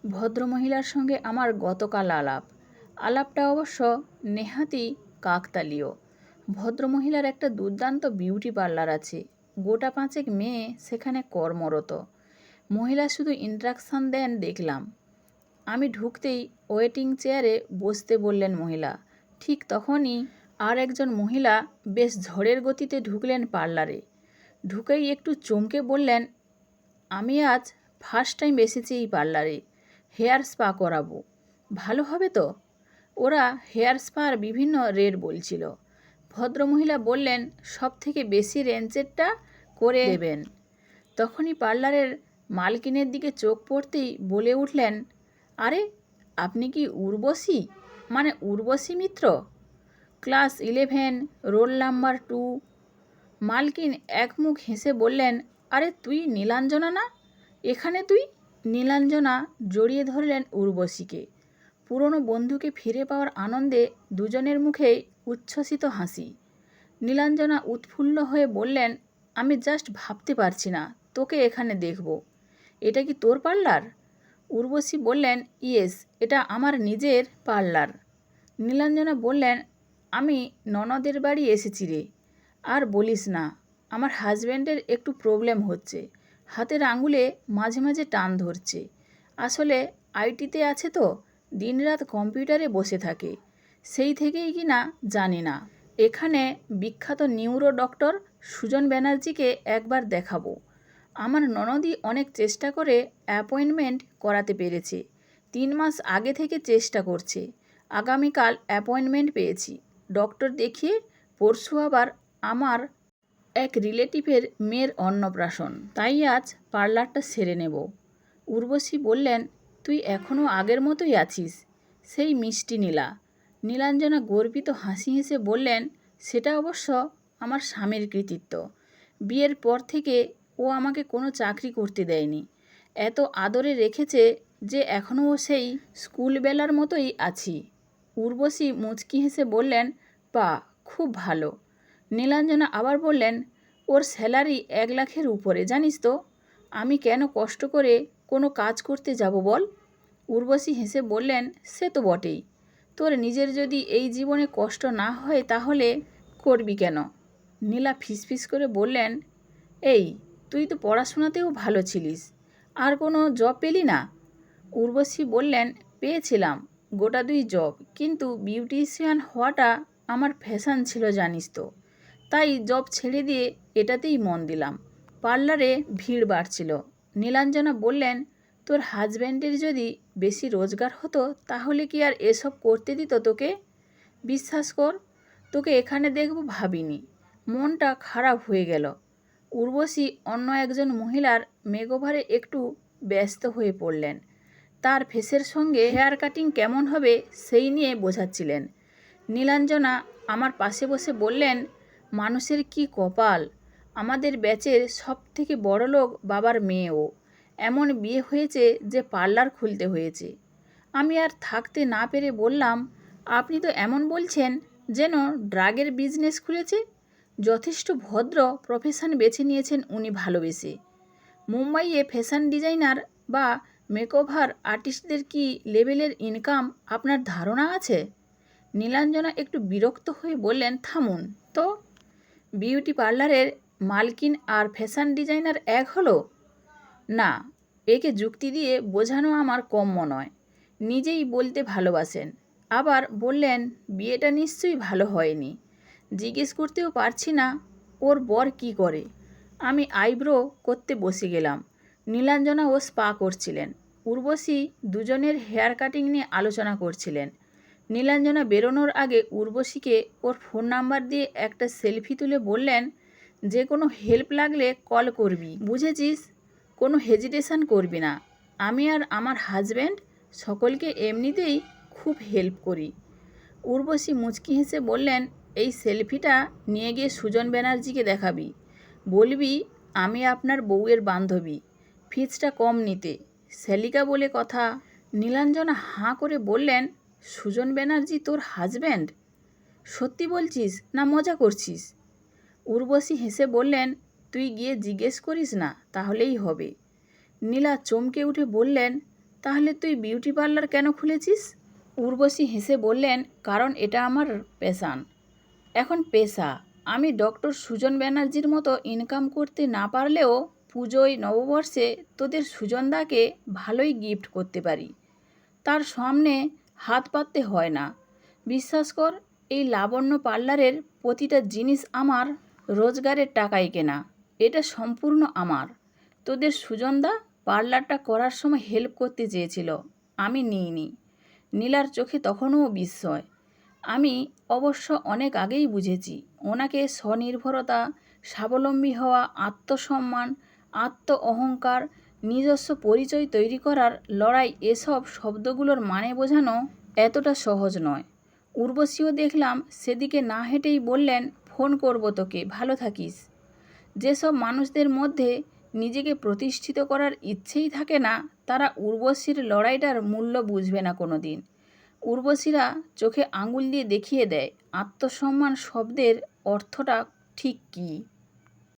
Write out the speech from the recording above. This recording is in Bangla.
ভদ্রমহিলার সঙ্গে আমার গতকাল আলাপটা অবশ্য নেহাতই কাকতালীয়। ভদ্রমহিলার একটা দুর্দান্ত বিউটি পার্লার আছে, গোটা 5 মেয়ে সেখানে কর্মরত। মহিলা শুধু ইন্ট্রাকশান দেন দেখলাম। আমি ঢুকতেই ওয়েটিং চেয়ারে বসতে বললেন মহিলা। ঠিক তখনই আর একজন মহিলা বেশ ঝড়ের গতিতে ঢুকলেন পার্লারে। ঢুকেই একটু চমকে বললেন, আমি আজ ফার্স্ট টাইম এসেছি এই পার্লারে, হেয়ার স্পা করাবো, ভালো হবে তো? ওরা হেয়ার স্পার বিভিন্ন রেট বলছিল। ভদ্রমহিলা বললেন, সব থেকে বেশি রেঞ্জেরটা করে দেবেন। তখনই পার্লারের মালকিনের দিকে চোখ পড়তেই বলে উঠলেন, আরে আপনি কি উর্বশী, মানে উর্বশী মিত্র, ক্লাস 11, রোল নাম্বার 2? মালকিন একমুখ হেসে বললেন, আরে তুই নীলাঞ্জনা না? এখানে তুই? নীলাঞ্জনা জড়িয়ে ধরলেন উর্বশীকে। পুরনো বন্ধুকে ফিরে পাওয়ার আনন্দে দুজনের মুখেই উচ্ছ্বসিত হাসি। নীলাঞ্জনা উৎফুল্ল হয়ে বললেন, আমি জাস্ট ভাবতে পারছি না তোকে এখানে দেখব। এটা কি তোর পার্লার? উর্বশী বললেন, ইয়েস, এটা আমার নিজের পার্লার। নীলাঞ্জনা বললেন, আমি ননদের বাড়ি এসেছি রে। আর বলিস না, আমার হাজব্যান্ডের একটু প্রবলেম হচ্ছে, হাতের আঙুলে মাঝে মাঝে টান ধরছে। আসলে আইটিতে আছে তো, দিনরাত কম্পিউটারে বসে থাকে, সেই থেকেই কি না জানি না। এখানে বিখ্যাত নিউরো ডক্টর সুজন ব্যানার্জিকে একবার দেখাবো। আমার ননদই অনেক চেষ্টা করে অ্যাপয়েন্টমেন্ট করাতে পেরেছে, 3 মাস আগে থেকে চেষ্টা করছে। আগামীকাল অ্যাপয়েন্টমেন্ট পেয়েছি। ডক্টর দেখিয়ে পরশু আবার আমার এক রিলেটিভের মেয়ের অন্নপ্রাশন, তাই আজ পার্লারটা সেরে নেব। উর্বশী বললেন, তুই এখনও আগের মতোই আছিস, সেই মিষ্টি নীলা। নীলাঞ্জনা গর্বিত হাসি হেসে বললেন, সেটা অবশ্য আমার স্বামীর কৃতিত্ব। বিয়ের পর থেকে ও আমাকে কোনো চাকরি করতে দেয়নি, এত আদরে রেখেছে যে এখনও সেই স্কুলবেলার মতোই আছি। উর্বশী মুচকি হেসে বললেন, পা খুব ভালো। নীলাঞ্জনা আবার বললেন, ওর স্যালারি 1 লাখের উপরে, জানিস তো? আমি কেন কষ্ট করে কোনো কাজ করতে যাব বল? উর্বশী হেসে বললেন, সে তো বটেই, তোর নিজের যদি এই জীবনে কষ্ট না হয় তাহলে করবি কেন? নীলা ফিসফিস করে বললেন, এই তুই তো পড়াশোনাতেও ভালো ছিলিস, আর কোনো জব পেলি না? উর্বশী বললেন, পেয়েছিলাম গোটা 2 জব, কিন্তু বিউটিশিয়ান হওয়াটা আমার ফ্যাশন ছিল জানিস তো, তাই জব ছেড়ে দিয়ে এটাতেই মন দিলাম। পার্লারে ভিড় বাড়ছিল। নীলাঞ্জনা বললেন, তোর হাজব্যান্ডের যদি বেশি রোজগার হতো তাহলে কি আর এসব করতে দিত তোকে? বিশ্বাস কর, তোকে এখানে দেখব ভাবিনি, মনটা খারাপ হয়ে গেল। উর্বশী অন্য একজন মহিলার মেকওভারে একটু ব্যস্ত হয়ে পড়লেন। তার ফেসের সঙ্গে হেয়ার কাটিং কেমন হবে সেই নিয়ে বোঝাচ্ছিলেন। নীলাঞ্জনা আমার পাশে বসে বললেন, মানুষের কি কপাল, আমাদের ব্যাচের সব থেকে বড়লোক বাবার মেয়েও, এমন বিয়ে হয়েছে যে পার্লার খুলতে হয়েছে। আমি আর থাকতে না পেরে বললাম, আপনি তো এমন বলছেন যেন ড্রাগের বিজনেস খুলেছে। যথেষ্ট ভদ্র প্রফেশন বেছে নিয়েছেন উনি ভালোবেসে। মুম্বাইয়ে ফ্যাশন ডিজাইনার বা মেকওভার আর্টিস্টদের কি লেভেলের ইনকাম আপনার ধারণা আছে? নীলাঞ্জনা একটু বিরক্ত হয়ে বললেন, থামুন তো, বিউটি পার্লারের মালকিন আর ফ্যাশন ডিজাইনার এক হলো? না, একে যুক্তি দিয়ে বোঝানো আমার কম্য নয়। নিজেই বলতে ভালোবাসেন, আবার বললেন বিয়েটা নিশ্চয়ই ভালো হয়নি। জিজ্ঞেস করতেও পারছি না ওর বর কি করে। আমি আইব্রো করতে বসে গেলাম। নীলাঞ্জনা ও স্পা করছিলেন। উর্বশী দুজনের হেয়ার কাটিং নিয়ে আলোচনা করছিলেন। নীলাঞ্জনা বেরোনোর আগে উর্বশীকে ওর ফোন নাম্বার দিয়ে একটা সেলফি তুলে বললেন, যে কোনো হেল্প লাগলে কল করবি, বুঝেছিস? কোনো হেজিটেশন করবি না। আমি আর আমার হাজব্যান্ড সকলকে এমনিতেই খুব হেল্প করি। উর্বশী মুচকি হেসে বললেন, এই সেলফিটা নিয়ে গিয়ে সুজন ব্যানার্জিকে দেখাবি, বলবি আমি আপনার বউয়ের বান্ধবী, ফিজটা কম নিতে, শ্যালিকা বলে কথা। নীলাঞ্জনা হাঁ করে বললেন, সুজন ব্যানার্জি তোর হাজব্যান্ড? সত্যি বলছিস না মজা করছিস? উর্বশী হেসে বললেন, তুই গিয়ে জিজ্ঞেস করিস না, তাহলেই হবে। নীলা চমকে উঠে বললেন, তাহলে তুই বিউটি পার্লার কেন খুলেছিস? উর্বশী হেসে বললেন, কারণ এটা আমার প্যাশান। এখন পেশা। আমি ডক্টর সুজন ব্যানার্জির মতো ইনকাম করতে না পারলেও পুজোয় নববর্ষে তোদের সুজনদাকে ভালোই গিফট করতে পারি। তার সামনে হাত পাততে হয় না। বিশ্বাস কর, এই লাবণ্য পার্লারের প্রতিটা জিনিস আমার রোজগারের টাকায় কেনা। এটা সম্পূর্ণ আমার। তোদের সুজনদা পার্লারটা করার সময় হেল্প করতে চেয়েছিল, আমি নিইনি। নীলার চোখে তখনও বিস্ময়। আমি অবশ্য অনেক আগেই বুঝেছি, ওনাকে স্বনির্ভরতা, স্বাবলম্বী হওয়া, আত্মসম্মান, আত্ম অহংকার, নিজস্ব পরিচয় তৈরি করার লড়াই, এসব শব্দগুলোর মানে বোঝানো এতটা সহজ নয়। উর্বশীও দেখলাম সেদিকে না হেঁটেই বললেন, ফোন করব তোকে, ভালো থাকিস। যেসব মানুষদের মধ্যে নিজেকে প্রতিষ্ঠিত করার ইচ্ছেই থাকে না, তারা উর্বশীর লড়াইটার মূল্য বুঝবে না কোনো দিন। উর্বশীরা চোখে আঙুল দিয়ে দেখিয়ে দেয় আত্মসম্মান শব্দের অর্থটা ঠিক কী।